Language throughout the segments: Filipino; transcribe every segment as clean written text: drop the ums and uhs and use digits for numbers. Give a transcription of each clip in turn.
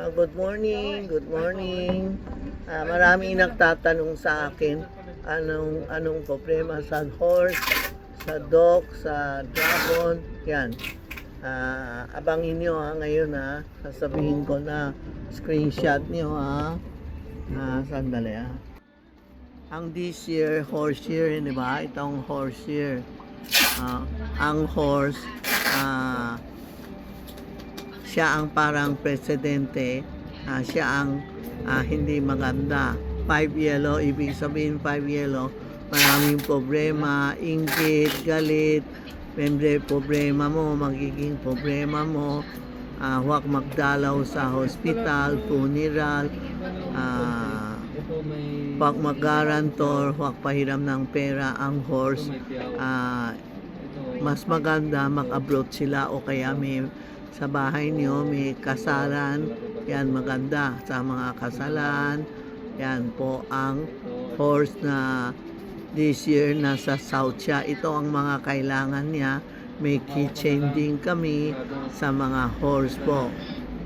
Good morning, good morning. Marami nagtatanong sa akin anong problema sa horse, sa dog, sa dragon. Yan. Abangin nyo ngayon sasabihin ko na screenshot nyo sandali Ang this year, horse year, di ba? Itong horse year. Ang horse, siya ang parang presidente, siya ang hindi maganda. 5 yellow, ibig sabihin 5 yellow, maraming problema, inggit, galit, problema mo, magiging problema mo, huwag magdalaw sa hospital, funeral, huwag mag-guarantor, huwag pahiram ng pera ang horse. Mas maganda mag-abroad sila o kaya may sa bahay niyo may kasalan, yan maganda sa mga kasalan. Yan po ang horse na this year nasa south siya. Ito ang mga kailangan niya. May keychain din kami sa mga horse po.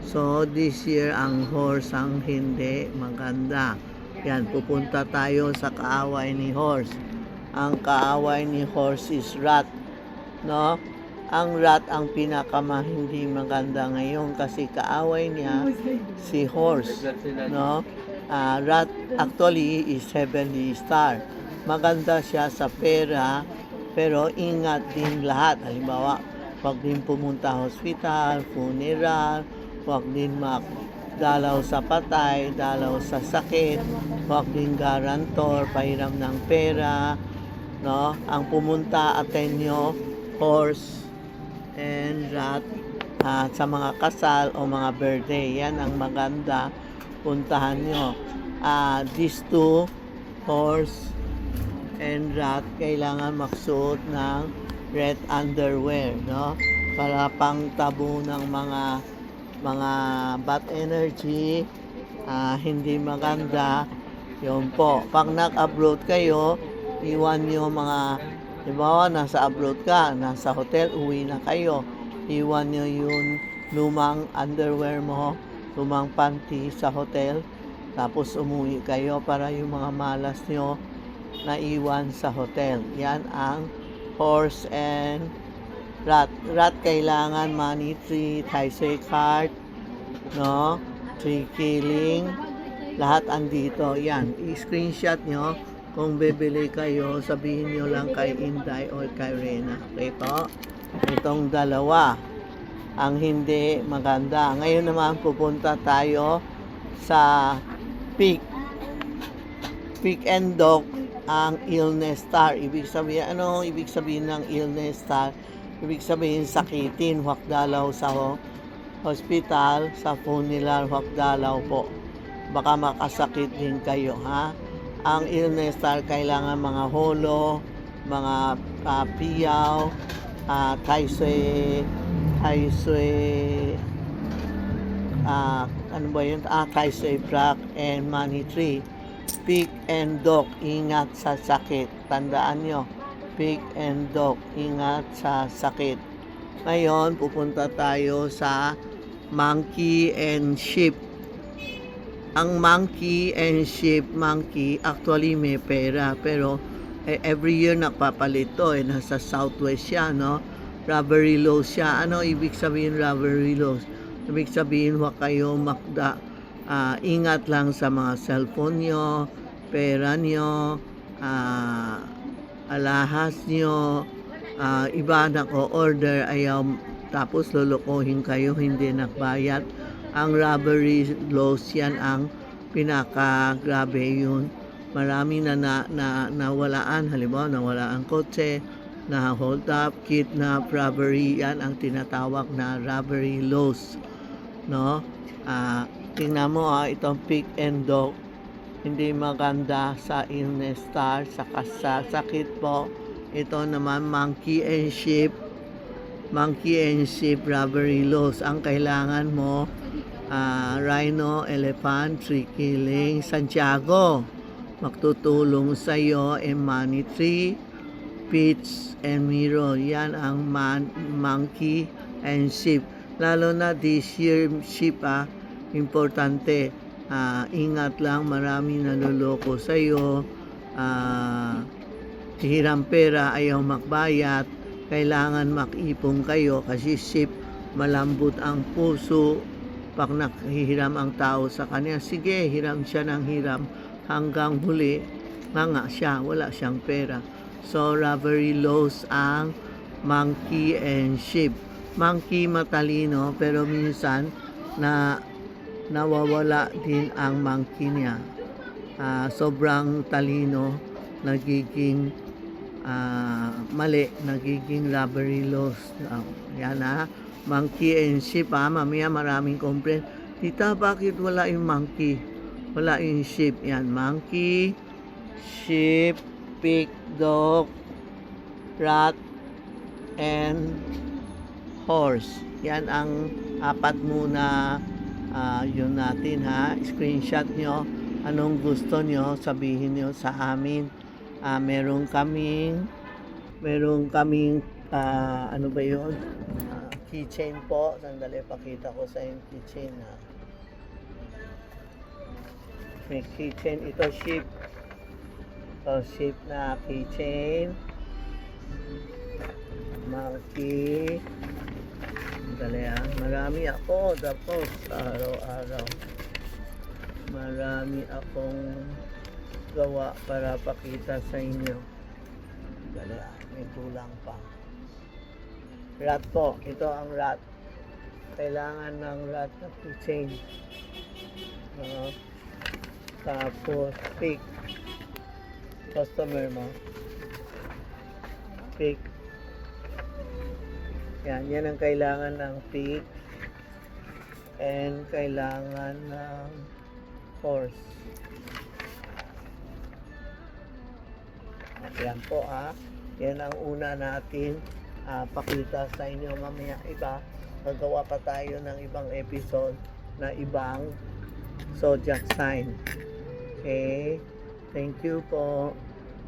So this year ang horse ang hindi maganda. Yan, pupunta tayo sa kaaway ni horse. Ang kaaway ni horse is rat, no? Ang rat ang hindi maganda ngayon kasi kaaway niya si horse, no? Rat actually is heavenly star. Maganda siya sa pera, pero ingat din lahat. Halimbawa, huwag din pumunta hospital, funeral, huwag din dalaw sa patay, dalaw sa sakit, huwag din guarantor, pahiram ng pera, no? Ang pumunta Atenyo, horse and rat sa mga kasal o mga birthday, yan ang maganda, puntahan nyo. These two, horse and rat, kailangan magsuot ng red underwear, no? Para pang tabu ng mga bad energy, hindi maganda. Yun po, pag nag-abroad kayo, iwan nyo diba, nasa abroad ka, nasa hotel, uwi na kayo. Iwan nyo yung lumang underwear mo, lumang panty sa hotel. Tapos umuwi kayo para yung mga malas nyo naiwan sa hotel. Yan ang horse and rat. Rat kailangan money tree, Taisei card, no? Tree killing. Lahat andito. Yan, i-screenshot nyo. Kung bibili kayo, sabihin nyo lang kay Inday o kay Rena. Okay po? Itong dalawa ang hindi maganda. Ngayon naman pupunta tayo sa pig and dog, ang illness star. Ibig sabihin, ano ibig sabihin ng illness star? Ibig sabihin sakitin, huwag dalaw sa hospital, sa funeral, huwag dalaw po. Baka makasakit din kayo, ha? Ang illness star kailangan mga holo, mga piyaw, taisui, ano ba yun? Taisui prak and money tree. Pig and dog, ingat sa sakit. Tandaan nyo, pig and dog, ingat sa sakit. Ngayon, pupunta tayo sa monkey and sheep. Ang monkey and sheep, monkey, actually may pera, pero every year nakpapalit to, nasa southwest siya, no? Robbery laws siya. Ano ibig sabihin robbery laws? Ibig sabihin, huwag kayo ingat lang sa mga cellphone nyo, pera nyo, alahas nyo, iba nako-order, ayaw, tapos lulukohin kayo, hindi nakbayad. Ang robbery laws yan ang pinaka-grabe yun. Marami nawalaan, halimbawa nawala ang kotse, na hold up, kidnap, robbery, yan ang tinatawag na robbery laws, no? Tingnan mo itong pig and dog, hindi maganda sa illness star, sa sakit po. Ito naman monkey and sheep, robbery laws. Ang kailangan mo, rhino, elephant, tree killing, Santiago, magtutulong sa iyo, money tree, peach and mirror. Yan ang monkey and sheep. Lalo na this year, sheep importante, ingat lang, marami naloloko sa iyo. Hiram pera, ayaw makbayad, kailangan makipon kayo kasi ship, malambot ang puso. Pag nakahiram ang tao sa kanya, sige, hiram siya ng hiram hanggang huli, nga siya, wala siyang pera. So, robbery laws ang monkey and sheep. Monkey matalino, pero minsan nawawala din ang monkey niya. Sobrang talino, nagiging mali, nagiging robbery laws. Yan monkey and sheep mamaya maraming complaint. Tita, bakit wala yung monkey? Wala yung sheep. Yan, monkey, sheep, pig, dog, rat, and horse. Yan ang apat muna yun natin screenshot nyo. Anong gusto nyo, sabihin nyo sa amin. Meron kaming ano ba yun? Keychain po. Sandali, pakita ko sa yung keychain. May keychain. Ito sheep. Ito sheep na keychain. Monkey. Sandali marami ako. Tapos araw-araw. Marami akong gawa para pakita sa inyo. Sandali may kulang pa. Rat po. Ito ang rat. Kailangan ng rat na keychain. Tapos pig. Customer mo. Pig. Yan ang kailangan ng pig. And kailangan ng horse. Yan po Yan ang una natin pakita sa inyo. Mamaya magawa pa tayo ng ibang episode na ibang zodiac sign. Okay? Thank you po.